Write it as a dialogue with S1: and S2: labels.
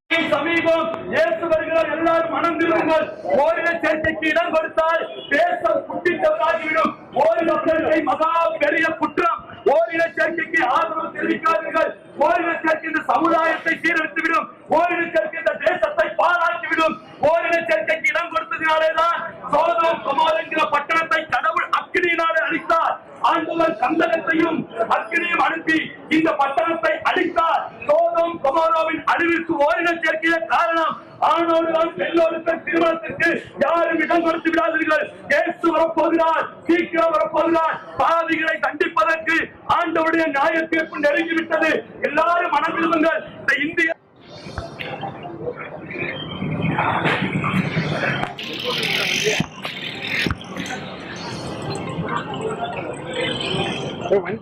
S1: சமீபம் இயேசு வருகிறார், எல்லாரும் மனம் திரும்புங்கள். ஓரின சேர்க்கைக்கு இடம் கொடுத்தால் தேசம் குட்டிச்சவராகிவிடும். ஓரின சேர்க்கை மகா பெரிய குற்றம். ஓரின சேர்க்கைக்கு ஆதரவு தெரிவிக்காதீர்கள். ஓரின சேர்க்கை இந்த சமுதாயத்தை சீரழித்துவிடும். ஓரின சேர்க்கை இந்த தேசத்தை பாழாக்கிவிடும். ஓரின சேர்க்கைக்கு இடம் கொடுத்ததினாலேதான் சோதோம் கொமோர் என்கிற பட்டணத்தை கடவுள் அக்கினியினாலே அழித்தார். ஆண்டவர் கந்தகத்தையும் அக்கினியும் அனுப்பி இந்த பட்டணத்தை அழித்தார். சோதோம் கொமோராவின் அழிவுக்கு ஓரின சேர்க்கைய காரணம். ஆணோடுதான் பெண்ணோருக்கும் திருமணத்திற்கு யாரும் இடம் கொடுத்து விடாதீர்கள். இயேசு வரப்போகிறார், சீக்கிரம் வரப்போகிறார். பாவிகளை தண்டிப்பதற்கு ஆண்டவருடைய நியாய தீர்ப்பு நெருங்கிவிட்டது. எல்லாரும் மனம் திரும்புங்கள். இந்த இந்திய மொபைல்